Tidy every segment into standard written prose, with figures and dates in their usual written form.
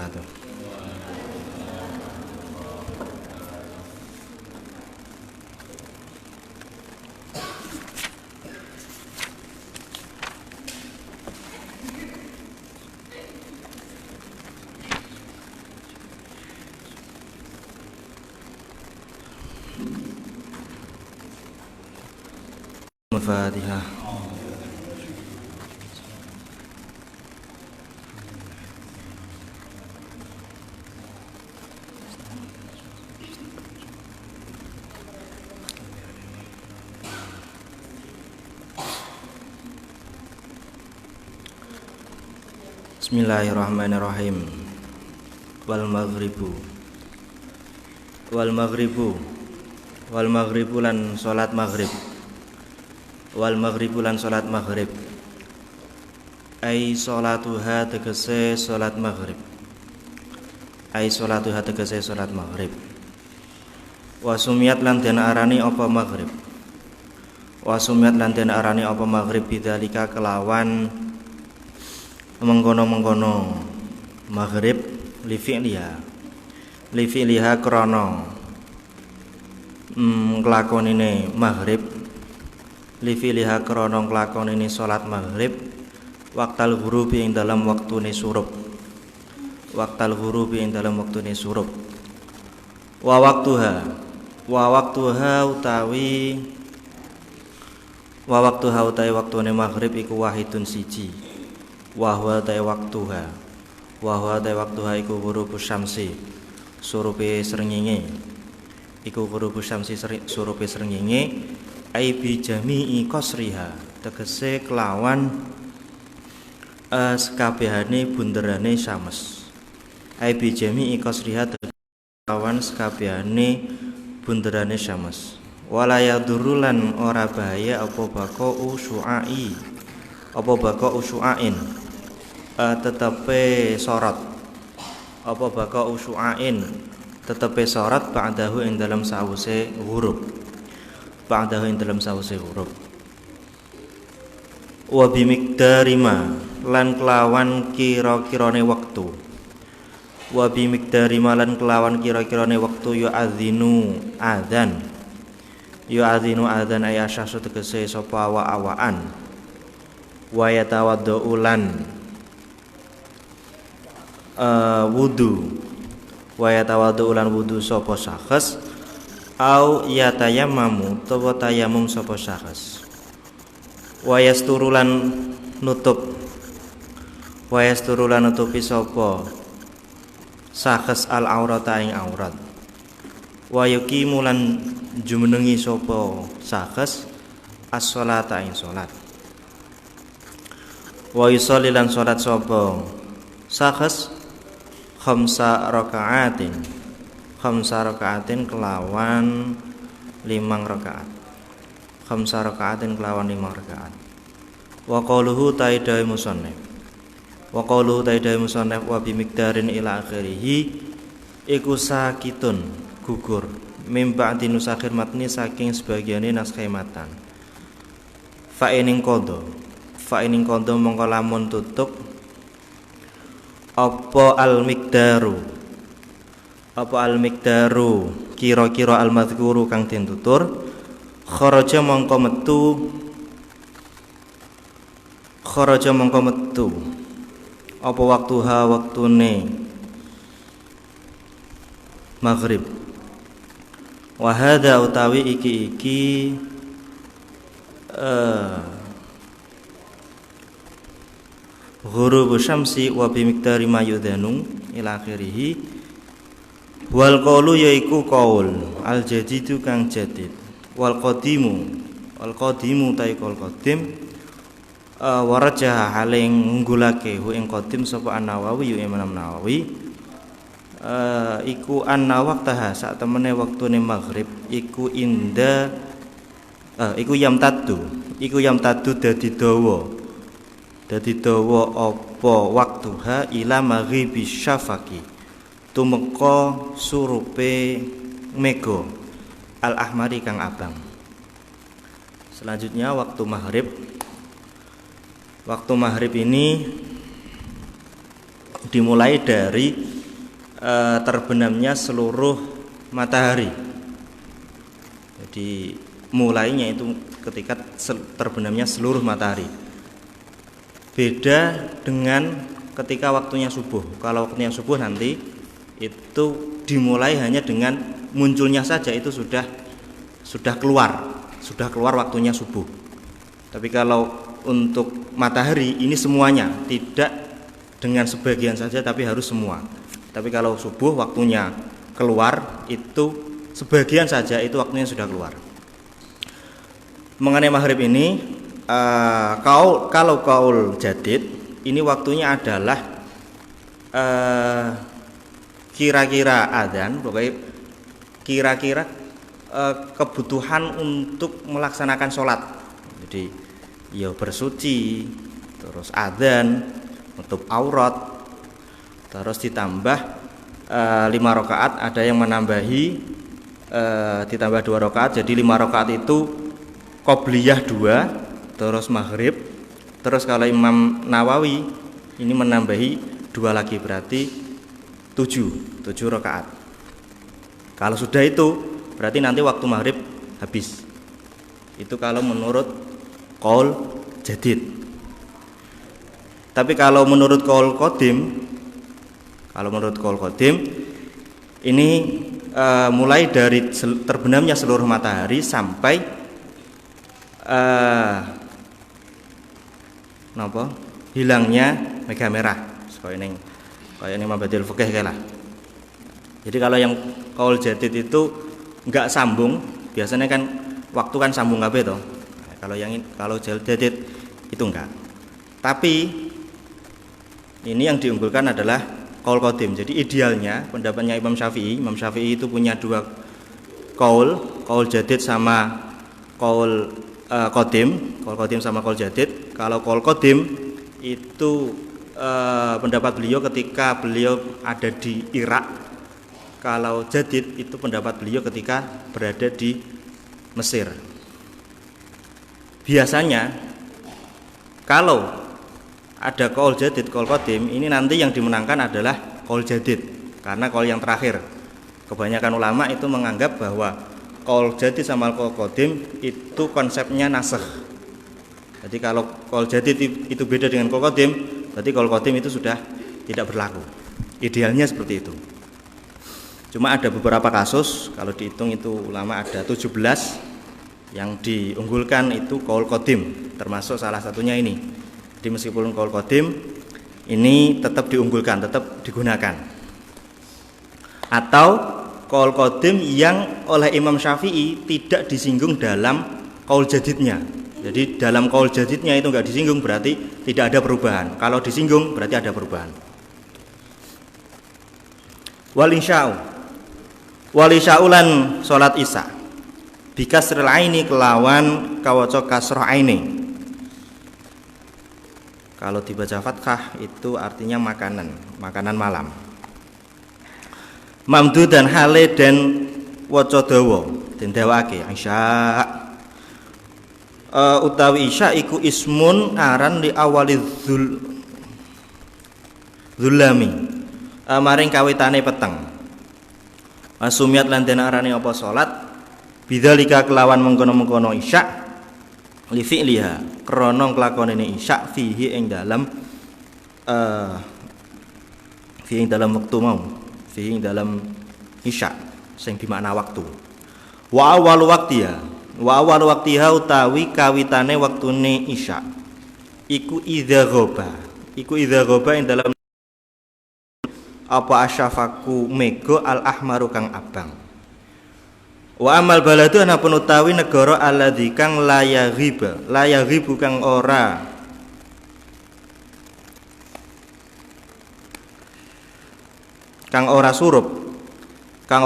wabarakatuh. Al-Fatihah. Bismillahirrahmanirrahim. Wal maghribu lan salat maghrib. Wal maghribu lan salat maghrib. Ai salatuha tegese salat maghrib. Wa sumiyat lan den arani apa maghrib. Bidzalika kelawan mengkono maghrib li fi'liha krana nglakonine maghrib li fi'liha krana nglakonine salat maghrib waqtal ghurubi ing dalam waktune surup wa waqtuha utawi waktune maghrib iku wahidun siji wa huwa ta waqtuha iku ghurubu syamsi surupe srengenge ai bi jami'i qasriha tegese kelawan sekabehane bunderane syams wala yadurulan ora bahaya apa baqa'u syu'ain tetepe sorot ba'dahu ing dalam sawise huruf wa bimiqdari ma lan kelawan kira-kirane wektu yu'adzinu adzan ay asyahsu tegese sapa awak-awakan wa yatawaddu ulan wudu sapa syakhs au yatayammamu tawa tayamum sapa syakhs wa yasturulan nutupi sapa syakhs al aurata ing aurat wa yuqimulan jumenengi sapa syakhs as-sholata ing salat wa yusallilan salat sapa syakhs khamsa rakaatin kelawan 5 rakaat. Wa qauluhu ta'idawi musannif wa bimiqdarin ila akhirih iku sakitun gugur mim ba'di nusakhir matni saking sebagiane naskah matan. Fa ining qadha mongko lamun tutup apa al-miqdaru kira-kira al-madhkuru kang den tutur kharaja mongko metu apa waktune maghrib wa hadza utawi iki ghurubu syamsi wa bimiqdari ma yudhanu ila akhirih wal qaulu yaiku qaul al jadidu kang jadid wal qadimu taikul qadim warajaha haling ngunggulake hu ing qadim sapa an-Nawawi Imam Nawawi iku anna waqtaha sak temene wektune maghrib iku yam taddu dadi dawa apa waktuha ila maghribi syafaqi tumeka surupe mega al ahmari kang abang. Selanjutnya waktu maghrib ini dimulai dari terbenamnya seluruh matahari. Jadi mulainya itu ketika terbenamnya seluruh matahari. Beda dengan ketika waktunya subuh. Kalau waktunya subuh nanti itu dimulai hanya dengan munculnya saja itu sudah keluar waktunya subuh. Tapi kalau untuk matahari ini semuanya, tidak dengan sebagian saja tapi harus semua. Tapi kalau subuh waktunya keluar itu sebagian saja itu waktunya sudah keluar. Mengenai maghrib ini kalau qaul jadid ini waktunya adalah kira-kira adzan, pokoknya kira-kira kebutuhan untuk melaksanakan sholat. Jadi ya bersuci, terus adzan, nutup aurat, terus ditambah 5 rakaat, ada yang menambahi ditambah 2 rakaat, jadi 5 rakaat itu qobliyah 2, terus maghrib. Terus kalau Imam Nawawi ini menambahi 2 lagi, berarti 7 rakaat. Kalau sudah itu berarti nanti waktu maghrib habis. Itu kalau menurut qaul jadid. Tapi kalau menurut qaul qadim, ini mulai dari terbenamnya seluruh matahari sampai hilangnya mega merah. Kayak ini mabadil fikih lah. Jadi kalau yang qaul jadid itu enggak sambung, biasanya kan waktu kan sambung kabeh toh. Kalau jadid itu enggak. Tapi ini yang diunggulkan adalah qaul qadim. Jadi idealnya pendapatnya Imam Syafi'i itu punya 2 qaul jadid sama qaul qadim sama qaul jadid. Kalau qaul qadim itu pendapat beliau ketika beliau ada di Irak. Kalau jadid itu pendapat beliau ketika berada di Mesir. Biasanya kalau ada qaul jadid, qaul qadim, ini nanti yang dimenangkan adalah qaul jadid, karena qaul yang terakhir. Kebanyakan ulama itu menganggap bahwa qaul jadid sama qaul qadim itu konsepnya nasakh. Jadi kalau qaul jadid itu beda dengan qaul qadim, berarti qaul qadim itu sudah tidak berlaku. Idealnya seperti itu. Cuma ada beberapa kasus, kalau dihitung itu ulama ada 17 yang diunggulkan itu qaul qadim, termasuk salah satunya ini. Jadi meskipun qaul qadim ini tetap diunggulkan, tetap digunakan. Atau qaul qadim yang oleh Imam Syafi'i tidak disinggung dalam qaul jadidnya. Jadi dalam qaul jadidnya itu enggak disinggung, berarti tidak ada perubahan. Kalau disinggung berarti ada perubahan. Wal isya'u lan salat isya bikasril aini kelawan kawaca kasrah aini. Kalau dibaca fathah itu artinya makanan malam. Mamdu dan hale dan waca dawa den dawake isya. Utawi isya iku ismun aran li awali zulami maring kawitane peteng. Masumiat lan den arani apa salat bidzalika kelawan mengkono-mengkono isya li fi'liha krana nglakonene isya fihi ing dalam isya sing dimakna waktu. Wa awal waqtiha utawi kawitane waktune isya iku idza ghaba ing dalam apa asyafaku mego al ahmaru kang abang. Wa amal baladu anapun utawi negara alladzi kang layaghibu kang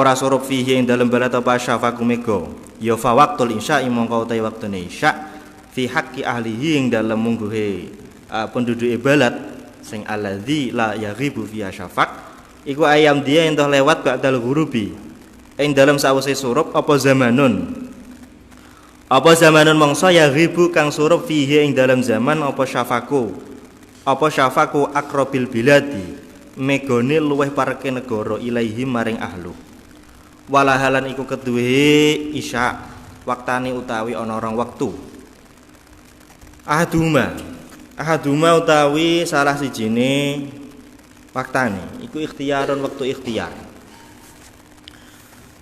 surup fihi ing dalem balad apa asyafaku mego ya fa waqtul isya mongko utawi waktune isya fi haqqi ahlihi ing dalem mungguhe penduduke balad sing alladzi la yaghibu fi asyafaq iku ayam dia entoh lewat ba'dal ghurubi ing dalam sawise surup apa zamanun mangsa ya ghibu kang surup fihi ing dalam zaman apa syafaku aqrabil biladi megone luweh pareke negara ilaihi maring ahlu. Walahalan iku keduwe isya waktane utawi ana rong wektu. Ahaduma utawi salah sijine waktane iku ikhtiyarun wektu ikhtiyar.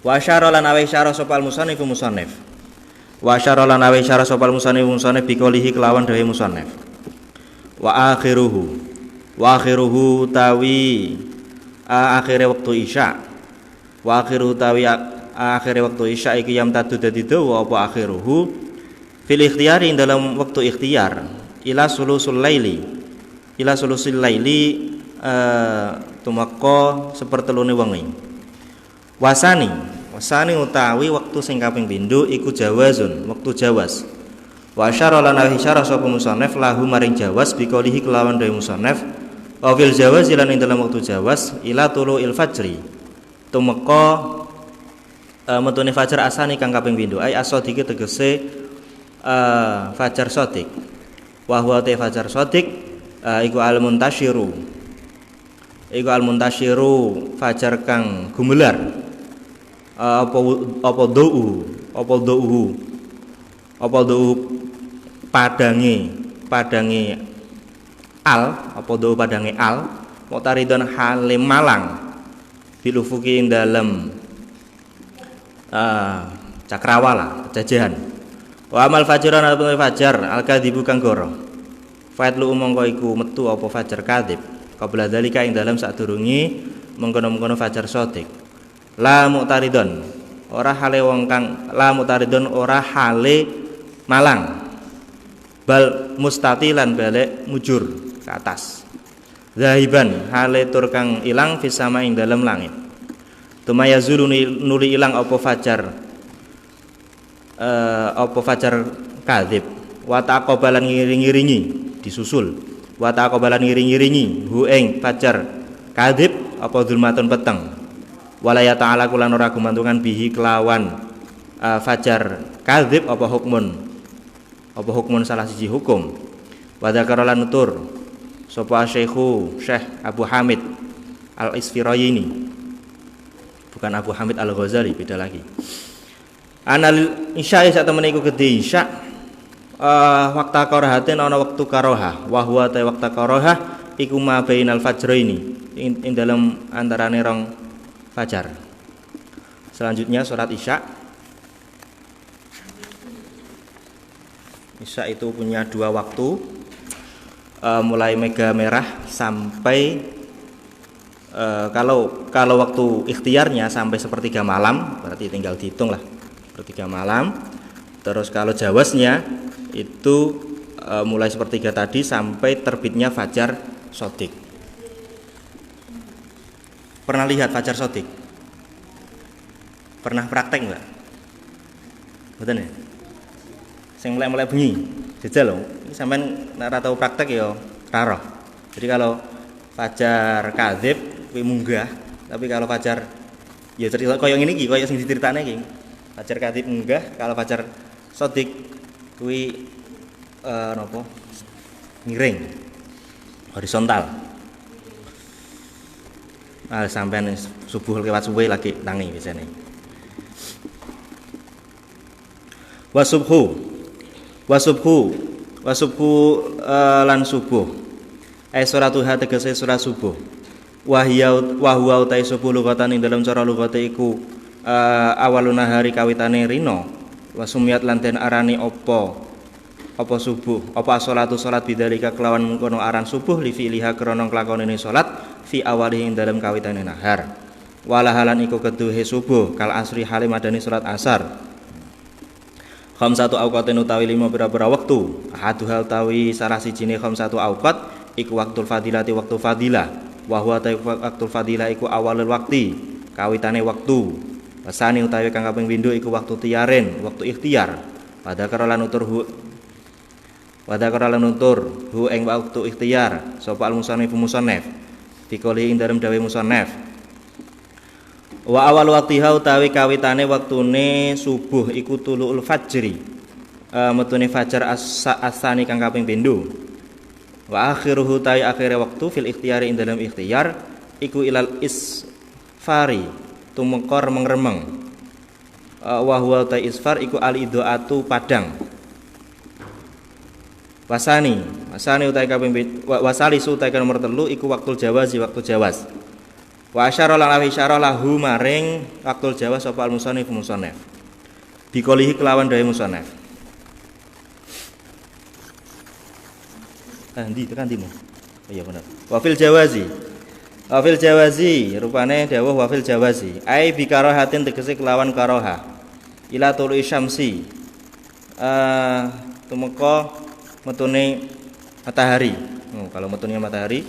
Wa asyara lan awe isyara sopal musannif musannif. Wa asyara lan awe isyara sopal musannif musannif biqolihi kelawan dawuh musannif. Wa akhiruhu tawi akhire wektu isya. Wa akhiruhu tawi akhire wektu isya iki yam tadu dadi dawa apa akhiruhu fil ikhtiyari dalam wektu ikhtiyar ila sulusul laili tumeka sepertelune wengi. Wasani utawi wektu sing kaping pindho iku jawazun, wektu jawas. Wa asyara lan isyara sapa musannif lahu maring jawas biqolihi kelawan dawuh musannif wa fil jawaz lan ing dalam wektu jawas ila tuluil fajri tumeka metune fajar asani kang kaping pindho ai as-shadiqi tegese fajar shadiq wa huwa ta fajar shadiq iku al-muntasyiru fajar kang gumelar apa do'u padange al muqtaridon halim malang bilufuki ing dalem cakrawala jajahan wa amal fajaran atau fajar al-kadzibu kang goro faidlu mongko iku metu apa fajar kadzib qabla dzalika ing dalem sadurunge mengkono-mengkono fajar shadiq la muqtaridon ora hale malang bal mustatilan balik mujur ke atas zahiban hale tur kang ilang fis sama ing dalem langit tumayazulu nuli ilang apa fajar kadzib wa taqabalan ngiring-ngiringi disusul wa taqabalan ngiring-ngiringi hu ing fajar kadzib apa zulmatun peteng wala ya ta'ala kulan ora gumantungan bihi kelawan fajar kadzib apa hukmun salah siji hukum wa dzakara lan nutur sapa Syekh Abu Hamid Al-Isfirayini bukan Abu Hamid Al-Ghazali beda lagi anal isya sak temene iku gede isya waktu karahatin ana wektu karoha wa huwa ta waktu karoha iku ma bainal fajraini ing dalam antarane rong fajar. Selanjutnya salat isya. Isya itu punya dua waktu, mulai mega merah sampai kalau waktu ikhtiarnya sampai sepertiga malam, berarti tinggal dihitung lah sepertiga malam. Terus kalau jawaznya itu mulai sepertiga tadi sampai terbitnya fajar shadiq. Pernah lihat fajar shadiq? Pernah praktek nggak? Betul ya? Sing mulai bengi, jajal loh. Ini sampean nek tau praktek ya ora. Jadi kalau fajar kadzib kuwi munggah, tapi kalau fajar ya cerita koyo ngene iki, koyo sing diceritakne iki. Fajar kadzib munggah, kalau fajar shadiq kuwi napa? Miring. Horizontal. Sampean subuh lewat suwe lagi tangi biasane. Wasubhu lan subuh suratuha tegese surat subuh wa huwa utai subuh lugatan ing dalam cara lugate iku awalun nahari kawitane rino wa sumiyat lan den arani apa subuh apa salatu salat bidzalika kelawan mengkono aran subuh li fi'liha krana nglakonene salat fi awalihi ing dalam kawitane nahar walahalan iku keduhe subuh kal asri halim madani salat asar khamsatu awqatin utawi 5 pira-pira wektu ahaduha utawi salah sijine khamsatu awqat iku waktul fadilati waktu fadilah wa huwa waktul fadilah iku awalul waqti kawitane waktu wasani utawi kang kaping pindho iku waktu tiaren waktu ikhtiar pada karalan nutur hu ing waktu ikhtiar sapa al musannif dikoli ing dalem dawe musannif wa awal waqtiha utawi kawitane waktune subuh iku tuluul fajri metune fajar as-sani kang kaping pindho wa akhiruhu ta'i akhire waktu fil ikhtiyari ing dalam ikhtiyar iku ilal isfari tumeka remeng-remeng. Wa huwa ta isfar iku al idoatu padang. Wasani utai kaping wasali utai nomor 3 iku waktul jawazi waktu jawaz. Wa asyara lan isyarah lahu maring waktul jawaz sapa al musannif biqolihi kelawan daya musannif. Ndi tekan timu. Oh iya bener. Wa fil jawazi rupane dawuh wa fil jawazi ai bi karahatin tegese kelawan karaha ila tulu syamsi tumeka metune matahari. Kalau metunya matahari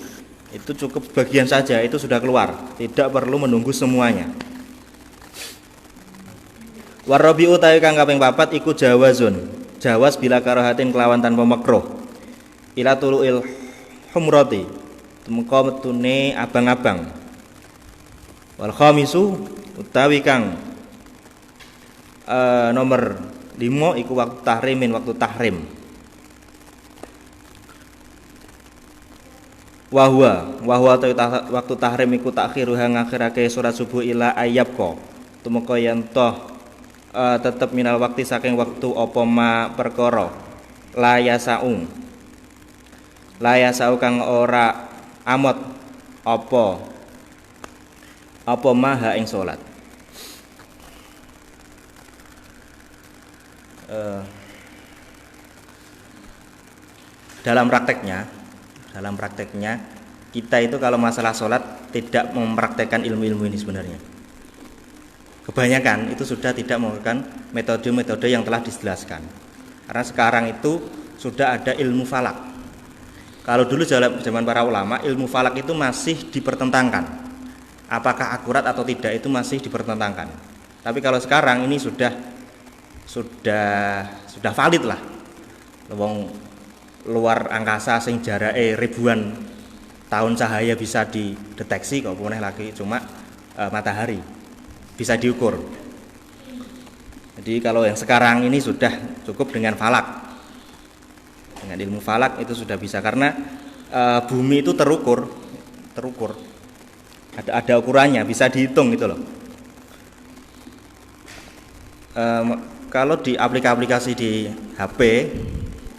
itu cukup bagian saja itu sudah keluar, tidak perlu menunggu semuanya. Warabi'u ta'i kang kaping 4 iku jawazun. Jawaz bila karahatin kelawan tanpa makruh. Ila tuluil humrati. Tumeka metune abang-abang. Wal khamisu utawi kang nomor 5 iku waktu tahrimin waktu tahrim. Wahwa waktu tahrim iku takhiruha ngakhirake salat subuh ila ayyabqa tumeka yen toh tetep minal waktu saking waktu apa ma perkara la yasau kang ora amot apa maha ing salat. Dalam prakteknya kita itu kalau masalah sholat tidak mempraktekkan ilmu-ilmu ini sebenarnya. Kebanyakan itu sudah tidak menggunakan metode-metode yang telah dijelaskan. Karena sekarang itu sudah ada ilmu falak. Kalau dulu zaman para ulama ilmu falak itu masih dipertentangkan. Apakah akurat atau tidak itu masih dipertentangkan. Tapi kalau sekarang ini sudah valid lah. Luar angkasa sing jarake ribuan tahun cahaya bisa dideteksi kok puneh lagi cuma matahari bisa diukur. Jadi kalau yang sekarang ini sudah cukup dengan falak. Dengan ilmu falak itu sudah bisa karena bumi itu terukur. Ada ukurannya, bisa dihitung gitu loh. Kalau di aplikasi di HP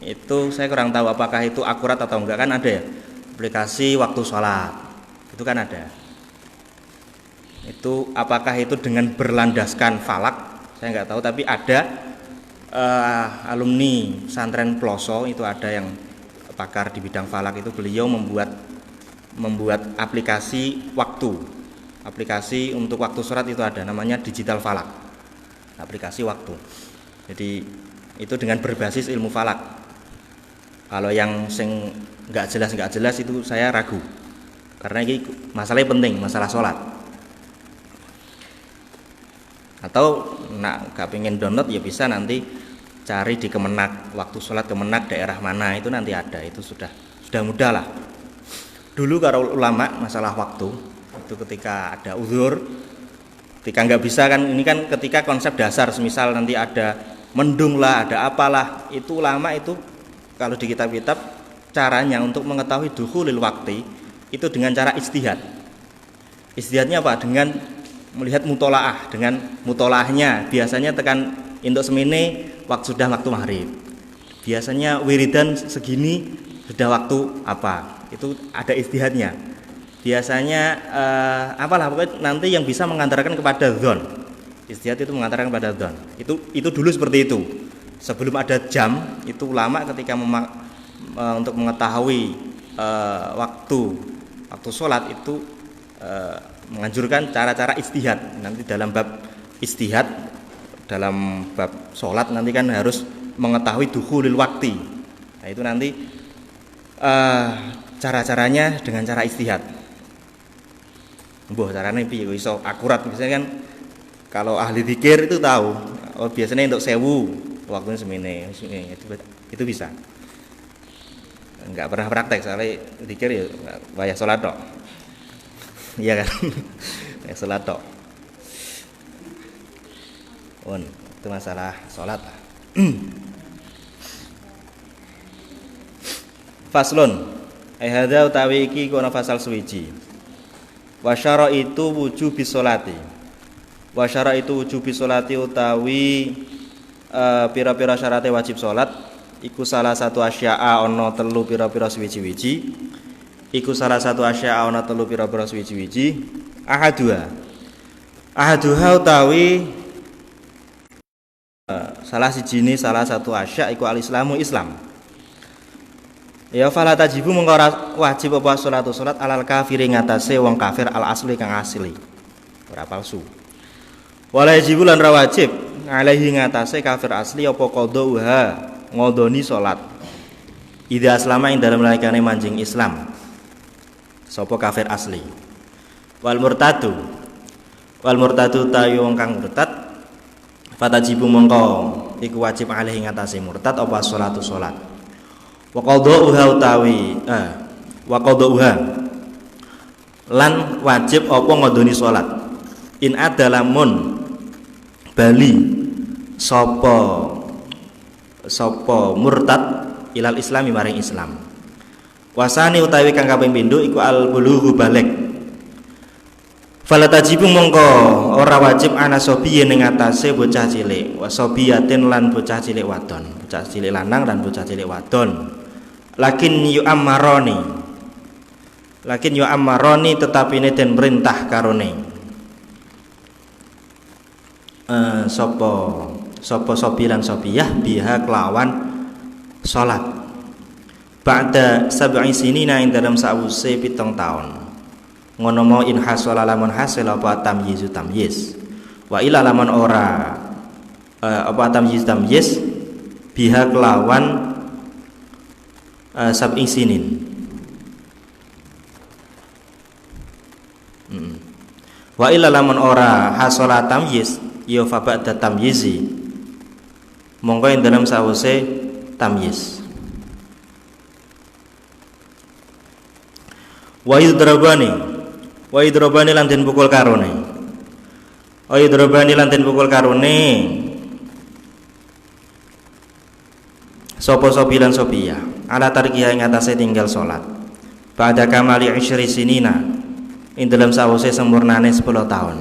itu saya kurang tahu apakah itu akurat atau enggak, kan ada ya aplikasi waktu sholat itu kan ada, itu apakah itu dengan berlandaskan falak saya enggak tahu, tapi ada alumni pesantren Ploso itu ada yang pakar di bidang falak itu beliau membuat aplikasi untuk waktu sholat itu ada namanya digital falak, aplikasi waktu. Jadi itu dengan berbasis ilmu falak. Kalau yang sing nggak jelas itu saya ragu, karena ini masalahnya penting, masalah sholat. Atau nggak pengen download ya bisa nanti cari di Kemenak, waktu sholat Kemenak daerah mana itu nanti ada, itu sudah mudah lah. Dulu kalau ulama masalah waktu itu ketika ada uzur, ketika nggak bisa kan, ini kan ketika konsep dasar, semisal nanti ada mendung lah, ada apalah, itu ulama itu kalau di kitab-kitab caranya untuk mengetahui dukhulil waktu itu dengan cara ijtihad. Ijtihadnya apa? Dengan melihat mutolaah, dengan mutolaahnya biasanya tekan untuk semene waktu maghrib. Biasanya wiridan segini sudah waktu apa? Itu ada ijtihadnya. Biasanya apalah pokoknya nanti yang bisa mengantarkan kepada dzon. Ijtihad itu mengantarkan kepada dzon. Itu dulu seperti itu. Sebelum ada jam, itu ulama ketika untuk mengetahui waktu sholat itu menganjurkan cara-cara ijtihad. Nanti dalam bab ijtihad, dalam bab sholat nanti kan harus mengetahui dukhulil waktu. Nah itu nanti cara-caranya dengan cara ijtihad. Caranya iso akurat. Misalnya kan kalau ahli zikir itu tahu, biasanya untuk 1000 waktunya semene, itu bisa. Enggak pernah praktek soalnya zikir ya wayah salat tok. Iya kan? Wayah salat tok. Itu masalah salat. Faslun. Hadza utawi iki kono fasal suwiji. Wa syaraitu wujubi sholati. Wa syaraitu wujubi sholati utawi pira-pira syaratnya wajib sholat iku salah satu asya'a ana telu pira-pira suwiji-wiji. Iku salah satu asya'a ana telu pira-pira suwiji-wiji. Ahaduha utawi salah satu asya' iku al-islamu Islam. Ya fala tajibu mengko ora wajib apa salat alal kafiri ngatasé wong kafir al asli kang asli. Ora palsu. Wala yajibu lan ora wajib alaihi ngatasé kafir asli apa qadha ngodoni salat. Idza aslama ing dalem nalikane manjing Islam. Sapa kafir asli. Wal murtadu tayu wong kang murtad fatajibu mengko iku wajib alaihi ngatasé murtad apa salat. Wa qadha'uha lan wajib apa ngodoni salat in adalamun bali sapa murtad ilal islami maring Islam. Wasani utawi kang kaping pindho iku al bulughu balik. Fala tajibu mongko ora wajib ana sobiye ning atase bocah cilik, wasobiyatin lan bocah cilik wadon, bocah cilik lanang lan bocah cilik wadon. Lakin yu ammaroni tetapi ini den perintah karone sapa sobi lan sobiyah biha kelawan salat ba'da sab'i sinina ing dalam sawise 7 taun ngono mau in hasala lamun hasil apa tamyiz wa ila lamun ora apa tamyiz biha kelawan sab'i sinin. Wa illa lamun ora hasala tamyiz ya fa ba'da tamyizi monggo ing dalam sawise tamyiz. Wa yudrabani lan den pukul karone. Wa yudrabani lan den pukul karone sapa sobilan sobiyah ala tarkiha ing atase tinggal salat ba'da kamali 20 sinina ing dalam sawise sempurnane 10 tahun.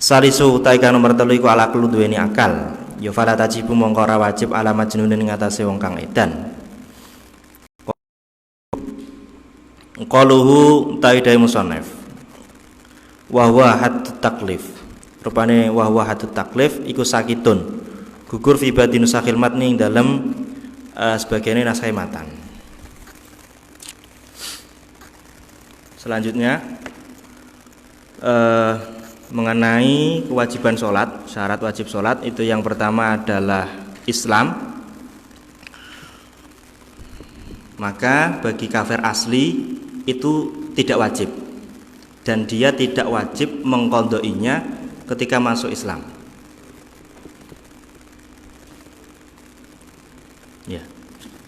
Salisu taika nomor 3 iku ala kelu duweni akal ya fala tajibu mongko ora wajib ala majnun ing atase wong kang edan. Qaluhu taidai musannaf wa huwa hadd taklif rupane wa huwa hadd taklif iku sakitun gugur fi batin nusakhil matni dalam sebagiannya naskah matan. Selanjutnya mengenai kewajiban sholat, syarat wajib sholat itu yang pertama adalah Islam. Maka bagi kafir asli itu tidak wajib dan dia tidak wajib mengqadainya ketika masuk Islam. Ya,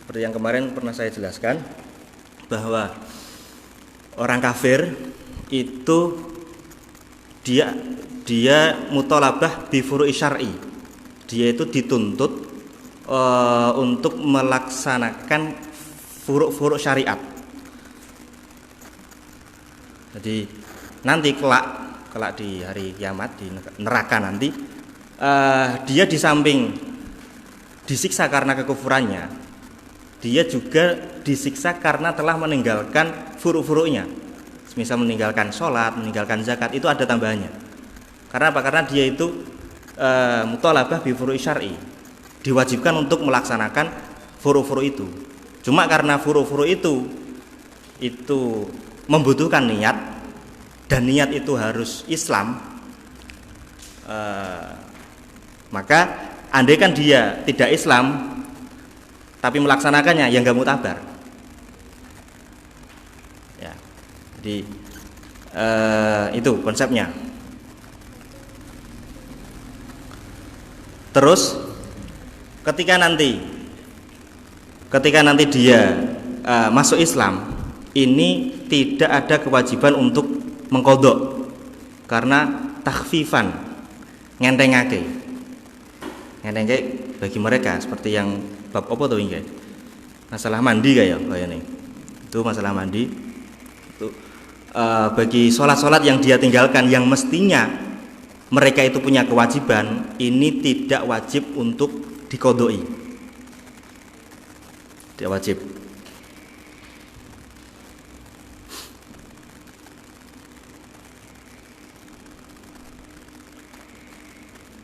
seperti yang kemarin pernah saya jelaskan bahwa orang kafir itu dia mutalabah bi furu'i syar'i. Dia itu dituntut untuk melaksanakan furu' syariat. Jadi nanti kelak di hari kiamat di neraka nanti dia di samping disiksa karena kekufurannya, dia juga disiksa karena telah meninggalkan furu'-furu'nya. Misal meninggalkan sholat, meninggalkan zakat, itu ada tambahannya. Karena apa? Karena dia itu mutalabah bi furu'i syar'i, diwajibkan untuk melaksanakan furu'-furu' itu. Cuma karena furu'-furu' itu membutuhkan niat, dan niat itu harus Islam, maka andai kan dia tidak Islam tapi melaksanakannya, ya nggak mutabar. Ya, jadi itu konsepnya. Terus ketika nanti dia masuk Islam, ini tidak ada kewajiban untuk mengqadha karena takhfifan, ngentengake bagi mereka, seperti yang bab apa tuh ini, masalah mandi kayak ini. Itu masalah mandi itu bagi sholat-sholat yang dia tinggalkan yang mestinya mereka itu punya kewajiban, ini tidak wajib untuk diqodoi, tidak wajib.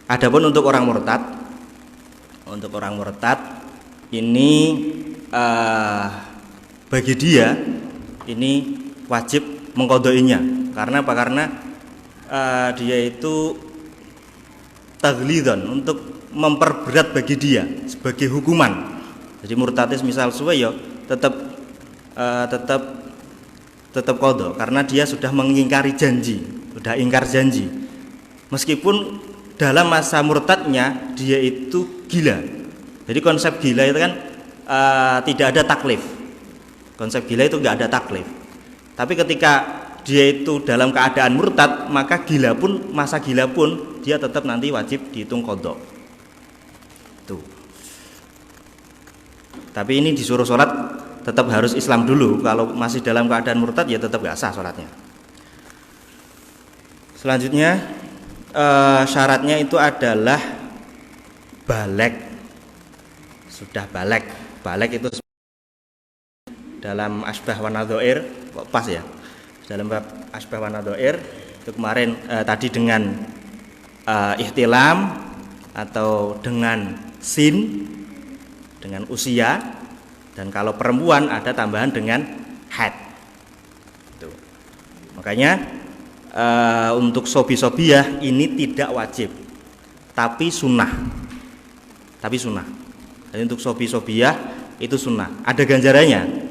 Adapun untuk orang murtad ini bagi dia ini wajib mengqodhoinya. Karena apa? Karena dia itu taglidon, untuk memperberat bagi dia sebagai hukuman. Jadi murtadis misal suwe ya tetap qodho karena dia sudah mengingkari janji, sudah ingkar janji. Meskipun dalam masa murtadnya dia itu gila. Jadi konsep gila itu kan tidak ada taklif. Konsep gila itu nggak ada taklif. Tapi ketika dia itu dalam keadaan murtad, maka masa gila pun dia tetap nanti wajib dihitung qodho. Tuh. Tapi ini disuruh sholat tetap harus Islam dulu. Kalau masih dalam keadaan murtad ya tetap nggak sah sholatnya. Selanjutnya syaratnya itu adalah baligh. Sudah baligh. Baligh itu dalam asbah wa nadhair kok pas ya. Dalam bab asbah wa nadhair itu kemarin tadi dengan ihtilam atau dengan sin, dengan usia, dan kalau perempuan ada tambahan dengan haid. Itu. Makanya untuk sobi-sobiyah ini tidak wajib, tapi sunnah. Jadi untuk sobi-sobiyah itu sunnah. Ada ganjarannya.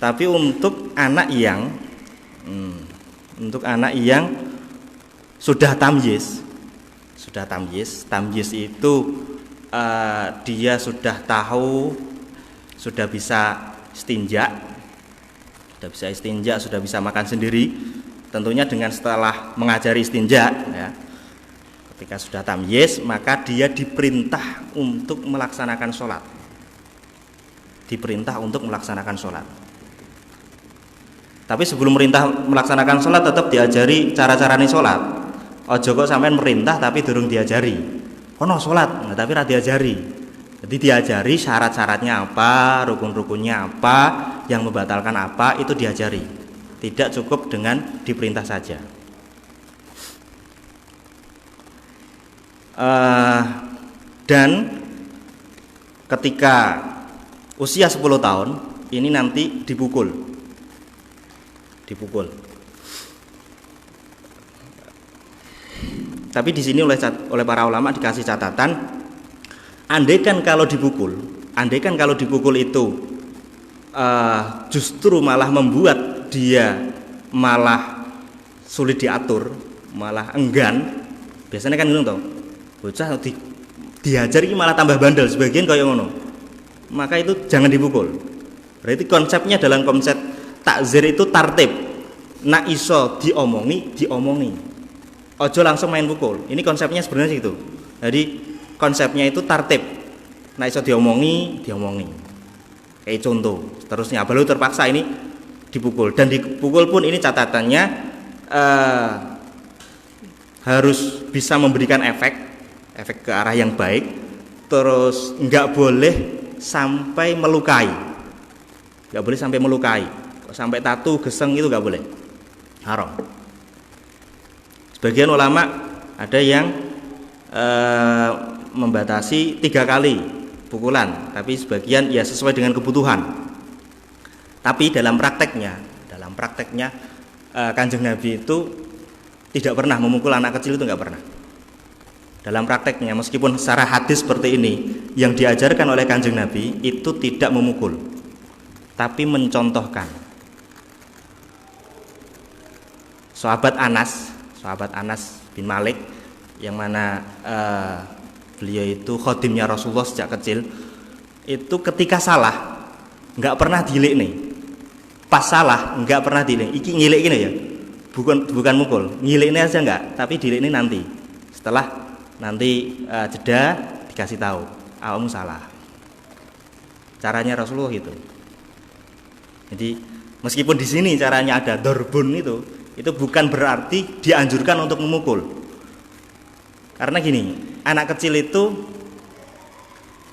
Tapi untuk anak yang sudah tamyiz itu dia sudah tahu, sudah bisa istinja, sudah bisa makan sendiri, tentunya dengan setelah mengajari istinja ya. Ketika sudah tamyiz, maka dia diperintah untuk melaksanakan sholat. Tapi sebelum merintah melaksanakan sholat tetap diajari cara-carane sholat. Ojo kok sampean merintah tapi durung diajari. Ono sholat, tapi ra diajari. Jadi diajari syarat-syaratnya apa, rukun-rukunnya apa, yang membatalkan apa, itu diajari. Tidak cukup dengan diperintah saja. Dan ketika usia 10 tahun ini nanti dipukul. Tapi di sini oleh para ulama dikasih catatan, andaikan kalau dipukul itu justru malah membuat dia malah sulit diatur, malah enggan. Biasanya kan gitu toh. Bocah diajar ini malah tambah bandel, sebagian kayak ngono. Maka itu jangan dipukul. Berarti konsepnya dalam konsep takzir itu tartib. Nak iso diomongi. Ojo langsung main pukul. Ini konsepnya sebenarnya gitu. Jadi konsepnya itu tartib. Nak iso diomongi. Kayak contoh. Terusnya baru terpaksa ini dipukul. Dan dipukul pun ini catatannya harus bisa memberikan efek ke arah yang baik. Terus nggak boleh sampai melukai. Sampai tatu, geseng itu nggak boleh. Haram. Sebagian ulama ada yang membatasi 3 kali pukulan, tapi sebagian ya sesuai dengan kebutuhan. Tapi dalam prakteknya Kanjeng Nabi itu tidak pernah memukul anak kecil, itu nggak pernah. Dalam prakteknya, meskipun secara hadis seperti ini, yang diajarkan oleh Kanjeng Nabi itu tidak memukul, tapi mencontohkan. Sahabat Anas bin Malik, yang mana beliau itu khadimnya Rasulullah sejak kecil, itu ketika salah nggak pernah dilik nih. Pas salah nggak pernah dilik. Iki ngilik gini ya, bukan mukul, ngilik ini aja nggak, tapi dilik ini nanti. Setelah nanti jeda dikasih tahu, awakmu salah. Caranya Rasulullah itu. Jadi meskipun di sini caranya ada dorbun itu bukan berarti dianjurkan untuk memukul. Karena gini, anak kecil itu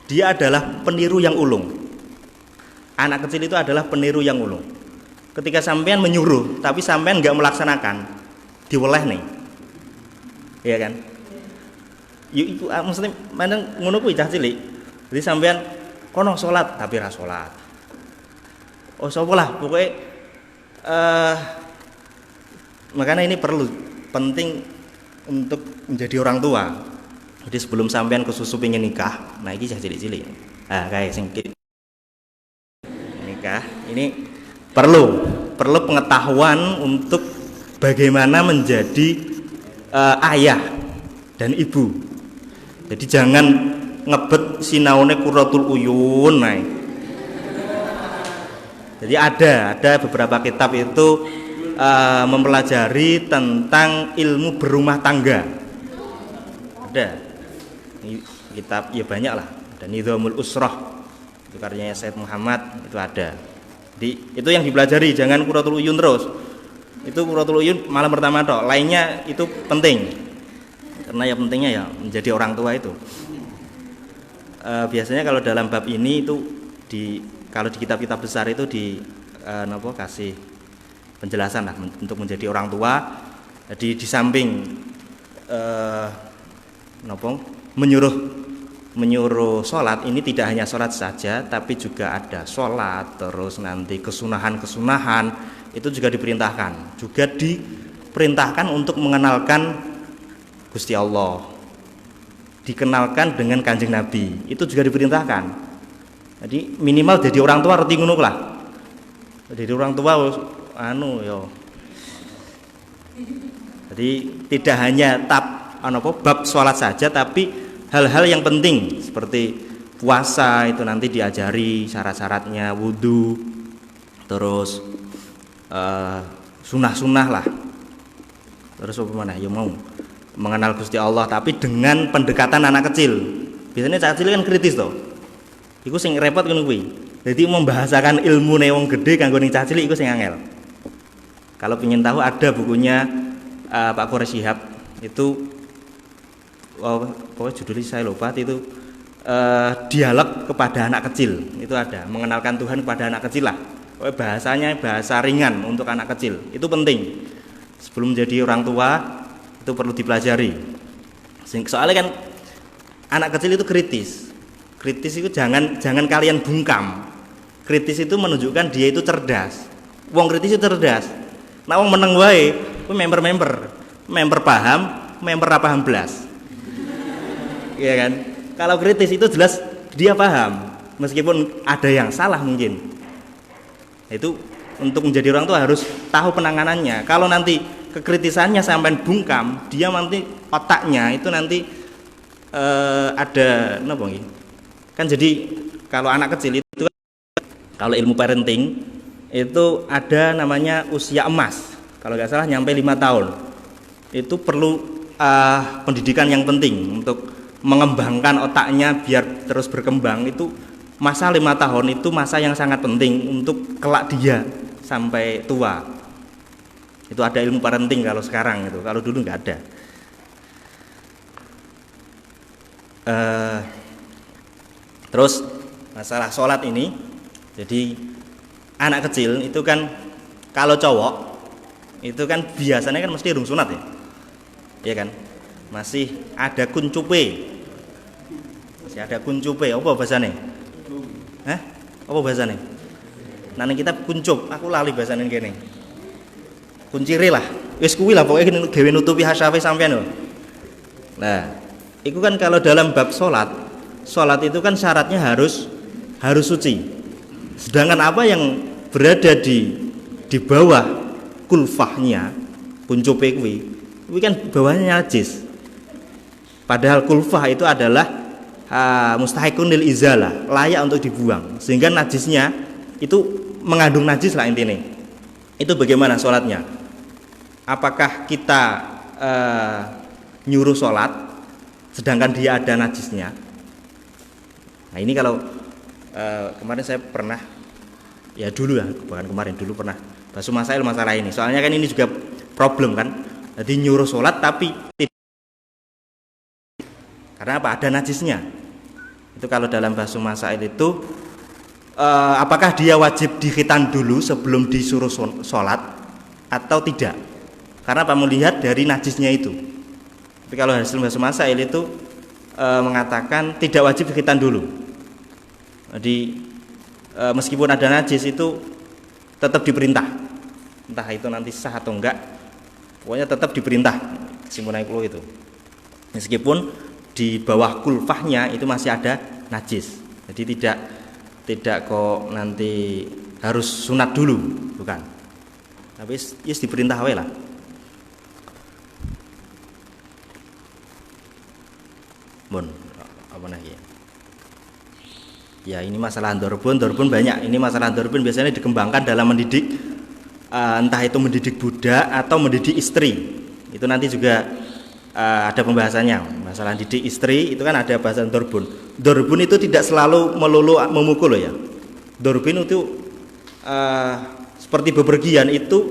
dia adalah peniru yang ulung. Anak kecil itu adalah peniru yang ulung. Ketika sampean menyuruh tapi sampean nggak melaksanakan, diweleh nih. Iya kan? Iku maksudnya mana ngono kuwi cah cilik. Jadi sampean kono salat tapi ra salat. Oh sapa lah pokoknya makanya ini penting untuk menjadi orang tua. Jadi sebelum sampean kesusu pengen nikah, nah iki cah cilik-cilik. Ah kayak sing nikah ini perlu pengetahuan untuk bagaimana menjadi ayah dan ibu. Jadi jangan ngebet sinaune Qurratul Uyun naik. Jadi ada beberapa kitab itu mempelajari tentang ilmu berumah tangga. Ada kitab ya banyak lah. Dan Nizamul Usrah itu karyanya Said Muhammad itu ada. Jadi itu yang dipelajari, jangan Qurratul Uyun terus. Itu Qurratul Uyun malam pertama toh, lainnya itu penting. Karena ya pentingnya ya menjadi orang tua itu. Biasanya kalau dalam bab ini itu kalau di kitab-kitab besar itu kasih penjelasan lah untuk menjadi orang tua. Jadi di samping menyuruh sholat ini tidak hanya sholat saja, tapi juga ada sholat, terus nanti kesunahan itu juga diperintahkan. Juga diperintahkan untuk mengenalkan Gusti Allah, dikenalkan dengan Kanjeng Nabi, itu juga diperintahkan. Jadi minimal jadi orang tua reti ngono lah. Jadi orang tua Jadi tidak hanya bab sholat saja, tapi hal-hal yang penting seperti puasa itu nanti diajari syarat-syaratnya, wudu, terus sunnah-sunnah lah. Terus apa mana? Ya mau mengenal Gusti Allah tapi dengan pendekatan anak kecil. Biasanya anak kecil kan kritis toh. Iku sing repot ngono kuwi. Jadi membahasakan ilmu wong gede kanggo ning cah cilik iku sing angel. Kalau ingin tahu ada bukunya Pak Quraish Shihab itu pokoknya judulnya saya lupa itu dialog kepada anak kecil itu ada, mengenalkan Tuhan kepada anak kecil lah. Pokoknya bahasanya bahasa ringan untuk anak kecil itu penting. Sebelum menjadi orang tua itu perlu dipelajari. Soalnya kan anak kecil itu kritis itu jangan kalian bungkam. Kritis itu menunjukkan dia itu cerdas. Wong kritis itu cerdas. Nah wong meneng wae, kuwi member paham, member ra paham blas. Iya kan? Kalau kritis itu jelas dia paham, meskipun ada yang salah mungkin. Itu untuk menjadi orang tua harus tahu penanganannya. Kalau nanti kekritisannya sampai bungkam, dia nanti otaknya itu nanti ada napa nggih? Kan jadi kalau anak kecil itu kalau ilmu parenting itu ada namanya usia emas. Kalau nggak salah nyampe 5 tahun. Itu perlu pendidikan yang penting untuk mengembangkan otaknya biar terus berkembang. Itu masa 5 tahun itu masa yang sangat penting untuk kelak dia sampai tua. Itu ada ilmu parenting kalau sekarang itu. Kalau dulu nggak ada. Terus masalah sholat ini, jadi anak kecil itu kan kalau cowok itu kan biasanya kan mesti rung sunat ya, iya kan? Masih ada kuncupe, apa bahasanya? Apa bahasanya? Nanti kita kuncup, aku lali bahasanya gini. Kuncire lah, wis kuwi lah pokoknya gawe nutupi hasyafe sampean lho. Nah, itu kan kalau dalam bab sholat itu kan syaratnya harus suci. Sedangkan apa yang berada di bawah kulfahnya, kuncupe kuwi kan bawahnya najis. Padahal kulfah itu adalah mustahikun lil izalah, layak untuk dibuang. Sehingga najisnya itu mengandung najis lah intinya. Itu bagaimana sholatnya? Apakah kita nyuruh sholat sedangkan dia ada najisnya? Nah ini kalau Kemarin saya pernah, ya dulu ya, bukan kemarin, dulu pernah basuh masail masalah ini. Soalnya kan ini juga problem kan. Jadi nyuruh sholat tapi karena apa? Ada najisnya. Itu kalau dalam basuh masail itu apakah dia wajib dikhitan dulu sebelum disuruh sholat atau tidak? Karena apa? Melihat dari najisnya itu. Tapi kalau hasil basuh masail itu mengatakan tidak wajib dikhitan dulu. Jadi meskipun ada najis itu tetap diperintah. Entah itu nanti sah atau enggak, pokoknya tetap diperintah simpunai kulo itu. Meskipun di bawah kulfahnya itu masih ada najis. Jadi tidak kok nanti harus sunat dulu, bukan. Tapi yes diperintah wae lah. Mun apa lagi? Ya ini masalah dorbun banyak. Ini masalah dorbun biasanya dikembangkan dalam mendidik, entah itu mendidik budak atau mendidik istri. Itu nanti juga ada pembahasannya. Masalah didik istri itu kan ada bahasan dorbun. Dorbun itu tidak selalu melulu memukul loh ya. Dorbun itu seperti bepergian itu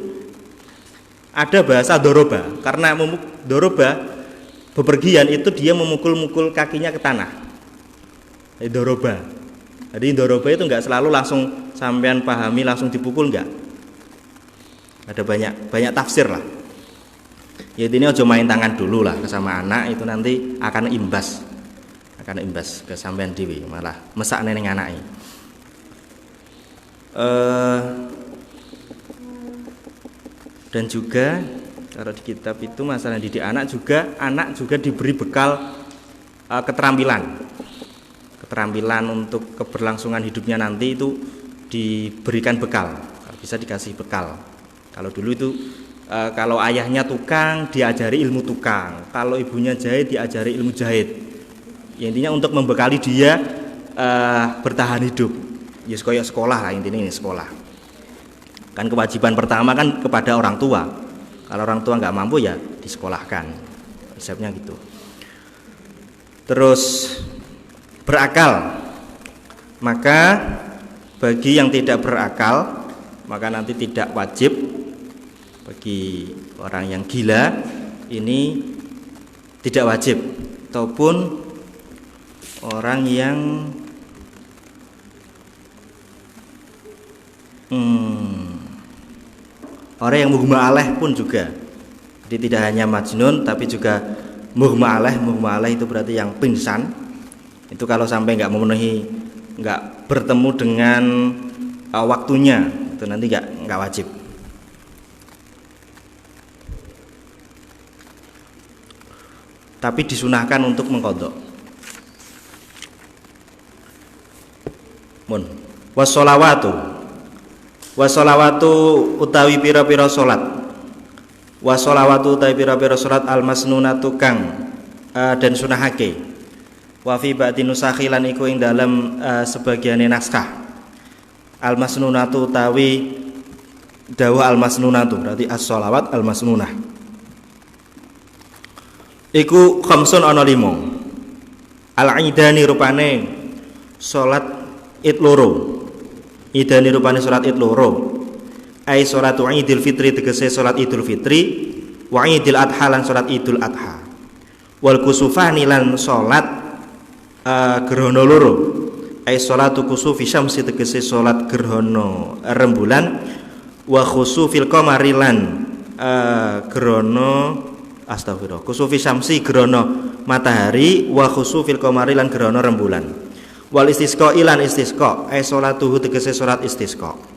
ada bahasa doroba. Karena doroba bepergian itu dia memukul-mukul kakinya ke tanah. Doroba. Jadi doroba itu enggak selalu langsung sampean pahami langsung dipukul, enggak. Ada banyak tafsir lah. Ya ini aja main tangan dulu lah sama anak, itu nanti akan imbas ke sampean dewi, malah mesak neneng anake. Dan juga kalau di kitab itu masalah didik anak juga diberi bekal keterampilan untuk keberlangsungan hidupnya nanti itu diberikan bekal, bisa dikasih bekal. Kalau dulu itu kalau ayahnya tukang diajari ilmu tukang, kalau ibunya jahit diajari ilmu jahit. Ya, intinya untuk membekali dia bertahan hidup. Ya kayak sekolah lah, intinya ini sekolah. Kan kewajiban pertama kan kepada orang tua. Kalau orang tua nggak mampu ya disekolahkan. Konsepnya gitu. Terus berakal, maka bagi yang tidak berakal maka nanti tidak wajib. Bagi orang yang gila ini tidak wajib, ataupun orang yang mughma alaih pun juga. Jadi tidak hanya majnun tapi juga mughma alaih itu berarti yang pingsan. Itu kalau sampai nggak bertemu dengan waktunya itu nanti nggak wajib. Tapi disunahkan untuk mengqadha. Mun washolawatu utawi pira-pira salat. Washolawatu utawi pira-pira salat almasnunatu kang dan sunahake. Wa fi ba'di nusakhilan iku ing dalam sebagiane naskah. Almasnunatu utawi dawuh almasnunatu berarti as-sholawat almasnunah. Iku khamsun ana 5. Al-idani rupane salat id loro. Idani rupane salat id loro. Ai salatu Idul Fitri tegese salat Idul Fitri, wa Idul Adha lan salat Idul Adha. Wal kusufani lan salat gerhana loro. Ai salatu kusufi syamsi tegese salat gerhana rembulan, wa khusufil qamari lan gerhana astagfirullah kusufi syamsi gerhana matahari, wa khusufil qamari lan gerhana rembulan. Wal istisqa ilan istisqa ai salatuhu tegese salat istisqa.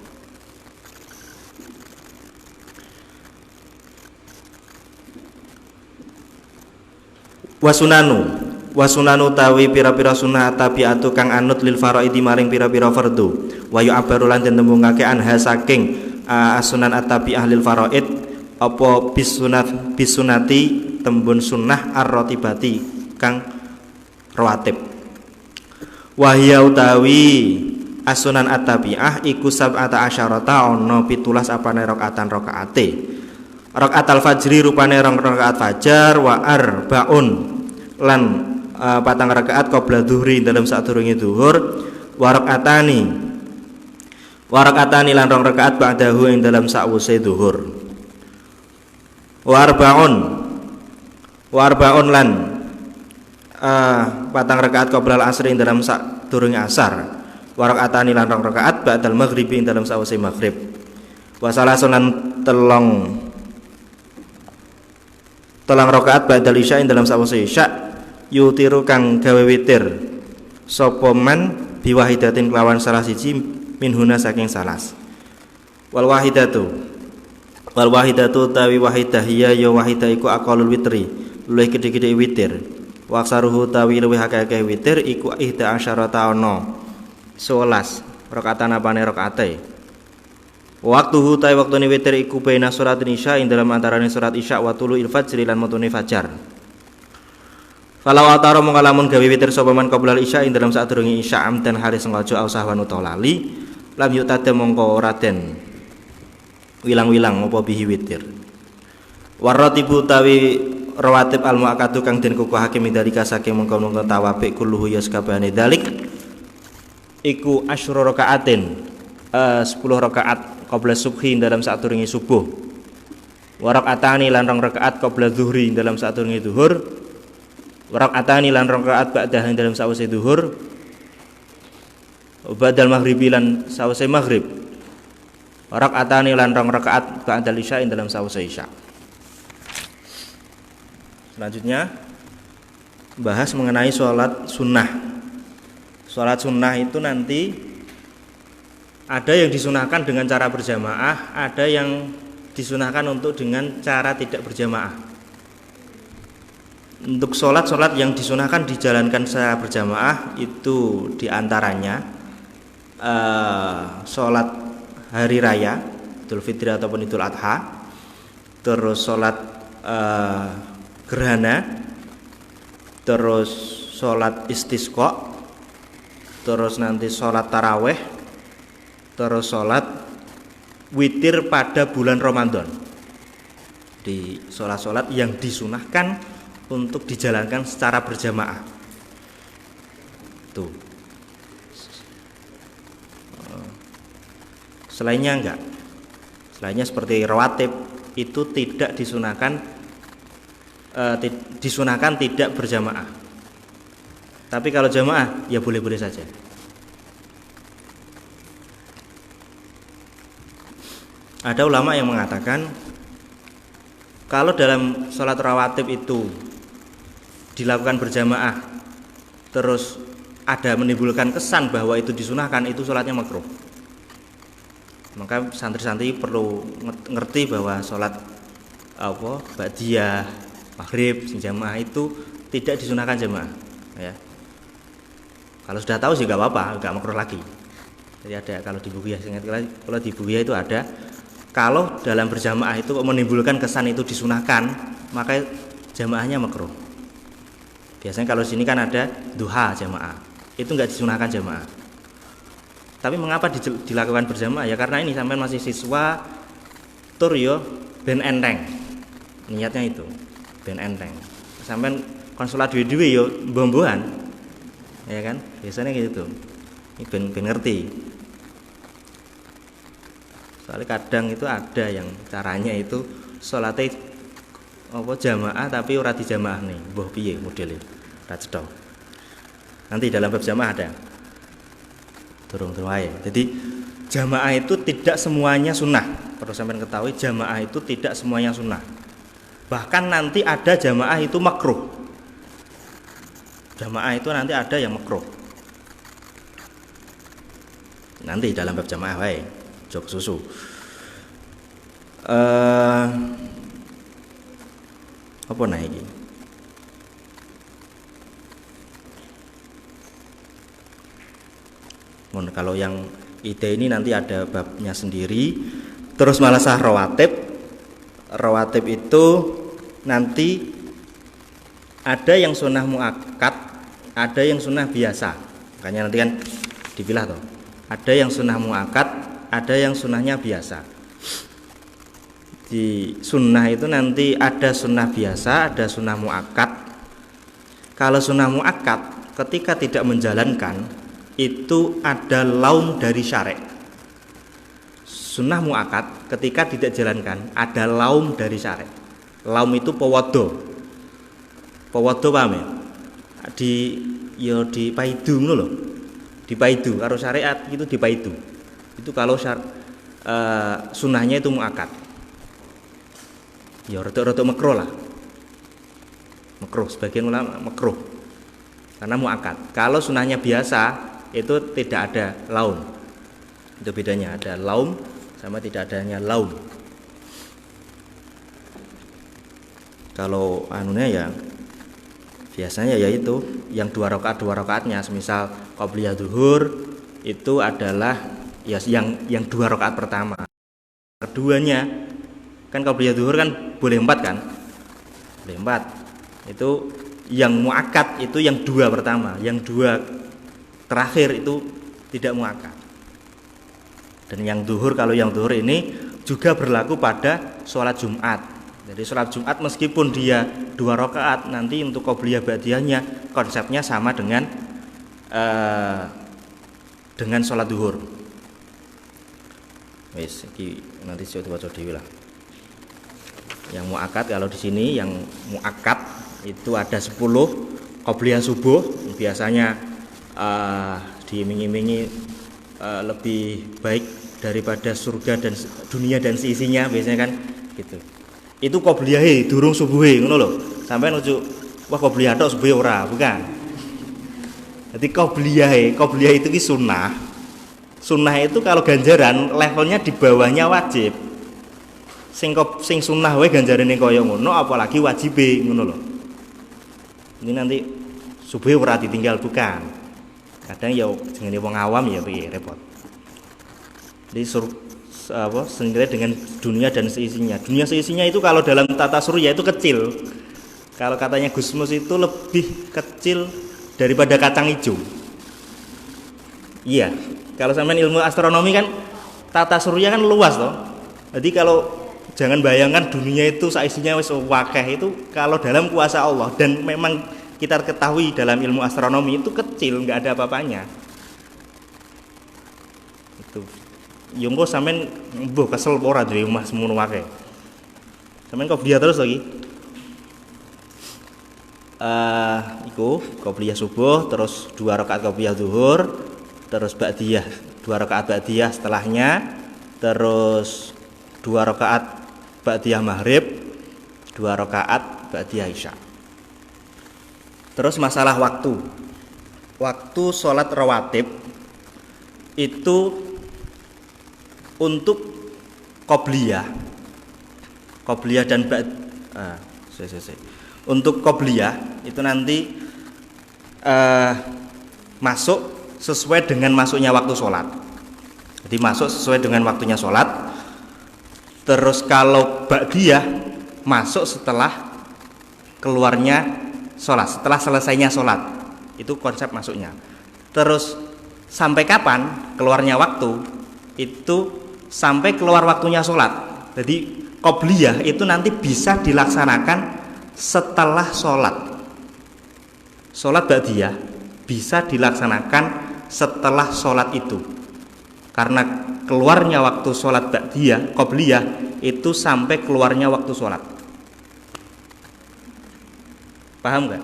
Wasunanu tawi pira-pira sunah tabiatu kang anut lil faraidi maring pira-pira fardu. Wa yu'abbaru lan den tembungake anha saking asunan at-tabi'ah lil faraid apa bisunati tembun sunnah ar-ratibati kang rawatib. Wahya utawi asunan at-tabi'ah iku sab'ata asyarata ana 17 apane rakaatan rakaate. Rakaat al-fajri rupane rakaat fajar, wa arba'un lan patang rakaat qabla dhuhri dalam sadurunge zuhur, Warakatani lan rong rakaat ba'dahu ing dalam sakwuse zuhur. Warbaun lan patang rakaat qoblal asri ing dalam sadurunge asar. Warakatani lan rong rakaat ba'dal maghribi ing dalam sakwuse maghrib. Wasalasun lan telung rakaat ba'dal isya ing dalam sakwuse isya. Yutiru kang gawe witir sapa man biwahidatin kelawan salah siji minhuna saking salas. Wal wahidatu tawi wahidah ya wahidah iku aqalul witri luwih gedhe-gedhe witir. Wa aksaruhu tawi luwih akeh-akeh witir iku 11 ana 11 rakaatan apane rakaate. Waktuhu tawi waktune witir iku baina suratin isya ing dalam antarané surat isya wa tulu'il fajri lan metune fajar. Kalau ataro mung lamun gawe witir sapa man qoblal isya ing dalam sadurunge isya amdan hari sengaja au sahwan utawa lali lam yutada mongko ora den wilang-wilang apa bihi witir. Waratibu tawi rawatib al muakkadu kang den kukuhake midalika saking mengko-mengko tawabik kulluhu ya sakabehane dalik iku asyra rakaatin 10 rakaat qabla subhi dalam sadurunge subuh. Wa rakaatani lan rong rakaat qabla zuhri dalam sadurunge zuhur. Rakaatani lan rong rakaat ba'dah dalam sawise zuhur. Ba'dal maghribi lan sawise maghrib. Rakaatani lan rong rakaat ba'dal isya dalam sawise isya. Selanjutnya bahas mengenai sholat sunnah. Sholat sunnah itu nanti ada yang disunahkan dengan cara berjamaah, ada yang disunahkan untuk dengan cara tidak berjamaah. Untuk sholat yang disunahkan dijalankan secara berjamaah itu diantaranya sholat hari raya Idul Fitri ataupun Idul Adha, terus sholat gerhana, terus sholat istisqa, terus nanti sholat taraweh, terus sholat witir pada bulan Ramadan. Di sholat-sholat yang disunahkan untuk dijalankan secara berjamaah. Tuh. Selainnya enggak. Selainnya seperti rawatib itu tidak disunahkan tidak berjamaah. Tapi kalau jamaah ya boleh-boleh saja. Ada ulama yang mengatakan kalau dalam sholat rawatib itu dilakukan berjamaah terus ada menimbulkan kesan bahwa itu disunahkan, itu sholatnya makruh. Maka santri-santri perlu ngerti bahwa sholat ba'diyah, maghrib, jamaah itu tidak disunahkan jamaah ya. Kalau sudah tahu sih nggak apa-apa, nggak makruh lagi. Jadi ada kalau di Bughiyah, kalau di Bughiyah itu ada kalau dalam berjamaah itu menimbulkan kesan itu disunahkan, maka jamaahnya makruh. Biasanya kalau sini kan ada duha jamaah, itu nggak disunahkan jamaah. Tapi mengapa dilakukan berjamaah? Ya karena ini sampai masih siswa tur yo ben enteng. Niatnya itu ben enteng. Sampai konsulat dhewe-dhewe yo mbombohan. Ya kan? Biasanya gitu. Ini ben ngerti. Soalnya kadang itu ada yang caranya itu sholatnya jamaah tapi ora dijamaah nih, mbah piye modele. Ora cetha. Nanti dalam bab jamaah ada. Turung wae. Jadi jamaah itu tidak semuanya sunnah. Perlu sampean ketahui jamaah itu tidak semuanya sunnah. Bahkan nanti ada jamaah itu makruh. Jamaah itu nanti ada yang makruh. Nanti dalam bab jamaah wae. Jok susu. Apa nah iki? Kalau yang ide ini nanti ada babnya sendiri. Terus malasah rawatib. Rawatib itu nanti ada yang sunnah muakkad, ada yang sunnah biasa. Makanya nanti kan dipilah toh. Ada yang sunnah muakkad, ada yang sunnahnya biasa. Di sunnah itu nanti ada sunnah biasa, ada sunnah muakkad. Kalau sunnah muakkad ketika tidak menjalankan itu ada laum dari syarek. Sunnah muakkad ketika tidak jalankan ada laum dari syarek. Laum itu pewodo. Pewodo paham ya? Di paidu ngono lho. Di paidu karo syariat itu di paidu. Itu kalau sunnahnya itu muakkad. Ya rada-rada makruh lah. Makruh, sebagian ulama makruh. Karena muakkad. Kalau sunnahnya biasa itu tidak ada laum. Itu bedanya, ada laum sama tidak adanya laum. Kalau anunya ya biasanya ya itu yang 2 rakaatnya, semisal qobliyah zuhur itu adalah ya yang 2 rakaat pertama. Keduanya kan qobliyah zuhur kan boleh 4 kan? Boleh 4. Itu yang muakkad itu yang 2 pertama, yang 2 terakhir itu tidak muakkad. Dan yang zuhur, kalau yang zuhur ini juga berlaku pada sholat Jumat. Jadi sholat Jumat meskipun dia 2 rakaat, nanti untuk qobliyah ba'diyahnya konsepnya sama dengan sholat zuhur. Wis iki nanti coba dhewe lah. Yang muakkad kalau di sini yang muakkad itu ada 10 qobliyah subuh, biasanya diiming-imingi lebih baik daripada surga dan dunia dan seisinya, biasanya kan gitu. Itu qobliyahe durung subuhe ngono lho. Sampeyan ojo wah qobliyah tok subuhe ora, bukan. Jadi qobliyah itu ki sunnah. Sunnah itu kalau ganjaran levelnya di bawahnya wajib. Sing sunnah wae ganjarane kaya ngono, apalagi wajibe ngono lho. Ini nanti subuh ora ditinggal, bukan. Kadang ya jenenge wong awam ya piye repot. Jadi senilai dengan dunia dan seisinya. Dunia seisinya itu kalau dalam tata surya itu kecil. Kalau katanya Gusmus itu lebih kecil daripada kacang hijau. Iya. Kalau sampean ilmu astronomi kan tata surya kan luas toh. Jadi kalau jangan bayangkan dunia itu seisinya wis wakeh, itu kalau dalam kuasa Allah, dan memang kita ketahui dalam ilmu astronomi itu kecil, nggak ada apa-apanya. Itu. Yongko sampean mbuh kesel ora duwe omah semono wae. Sampean qobliyah terus lagi. Iku qobliyah subuh, terus 2 rakaat qobliyah zuhur, terus ba'diyah 2 rakaat ba'diyah setelahnya, terus 2 rakaat ba'diyah maghrib, 2 rakaat ba'diyah isya. Terus masalah waktu. Waktu sholat rawatib itu untuk qobliyah dan untuk qobliyah itu nanti masuk sesuai dengan masuknya waktu sholat. Jadi masuk sesuai dengan waktunya sholat. Terus kalau ba'diyah masuk setelah keluarnya sholat, setelah selesainya sholat, itu konsep masuknya. Terus sampai kapan keluarnya waktu? Itu sampai keluar waktunya sholat. Jadi qobliyah itu nanti bisa dilaksanakan setelah sholat. Sholat ba'diyah bisa dilaksanakan setelah sholat itu, karena keluarnya waktu sholat ba'diyah, qobliyah itu sampai keluarnya waktu sholat. Paham gak?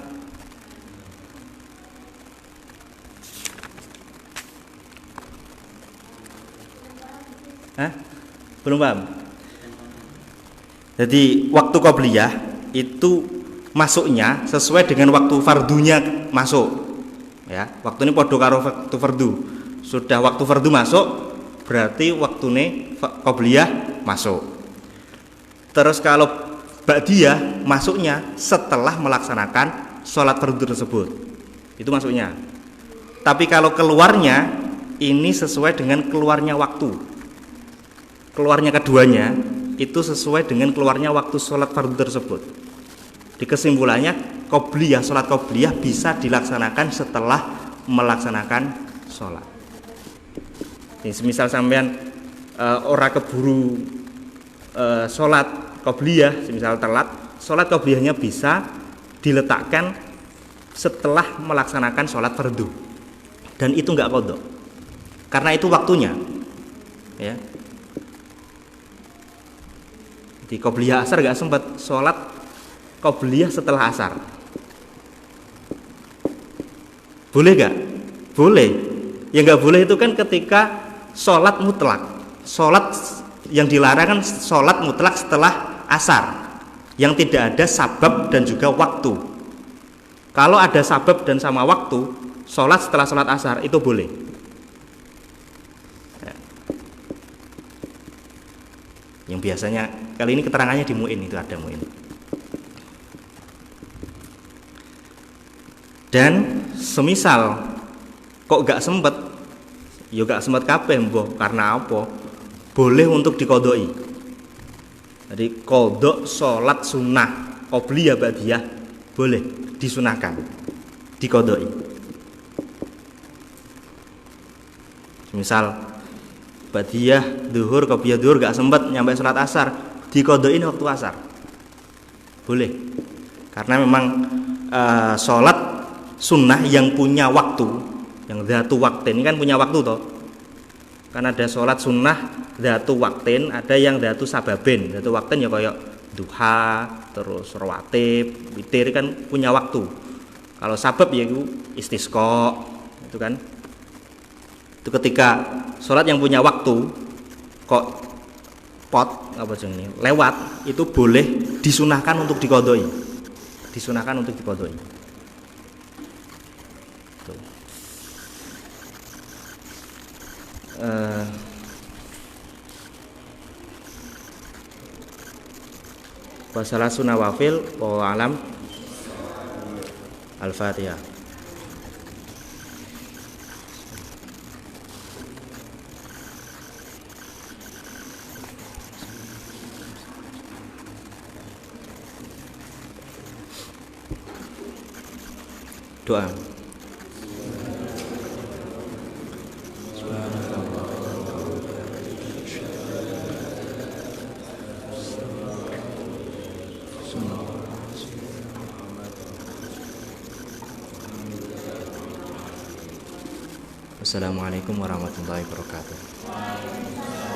Hah? Belum paham? Jadi waktu qobliyah itu masuknya sesuai dengan waktu fardunya masuk. Ya, waktu ini podo karo waktu fardu. Sudah waktu fardu masuk, berarti waktune qobliyah masuk. Terus kalau ba'diyah masuknya setelah melaksanakan sholat fardu tersebut, itu masuknya. Tapi kalau keluarnya ini sesuai dengan keluarnya waktu. Keluarnya keduanya itu sesuai dengan keluarnya waktu sholat fardu tersebut. Di kesimpulannya qobliyah, sholat qobliyah bisa dilaksanakan setelah melaksanakan sholat. Ini semisal sampean ora keburu sholat qobliyah, semisal telat, sholat qobliyahnya bisa diletakkan setelah melaksanakan sholat fardu. dan itu nggak qadha. Karena itu waktunya. Ya. Di qobliyah asar nggak sempat sholat qobliyah setelah asar. Boleh nggak? Boleh. Yang nggak boleh itu kan ketika sholat mutlak. Sholat yang dilarang kan sholat mutlak setelah asar, yang tidak ada sabab dan juga waktu. Kalau ada sabab dan sama waktu, sholat setelah sholat asar itu boleh. Ya. Yang biasanya kali ini keterangannya di Mu'in, itu ada Mu'in. Dan semisal kok gak sempet, ya gak sempet kabeh mbah, karena apa? Boleh untuk dikodoi. Jadi kodok sholat sunnah qobliyah ba'diyah boleh disunahkan, dikodoi. Misal ba'diyah duhur, qobliyah duhur gak sempet nyampe sholat asar, dikodoin waktu asar, boleh. Karena memang sholat sunnah yang punya waktu, yang dzatu waktin ini kan punya waktu toh. Kan ada sholat sunnah dzatu waktin, ada yang dzatu sababin. Dzatu waktin ya kayak duha, terus rawatib, witir kan punya waktu. Kalau sabab ya itu istisqa, itu kan. Itu ketika sholat yang punya waktu kok apa jenenge lewat, itu boleh disunahkan untuk diqodoi. Disunahkan untuk diqodoi. Wasalah sunawafil wa alam Al-Fatihah. Doa. Assalamualaikum warahmatullahi wabarakatuh.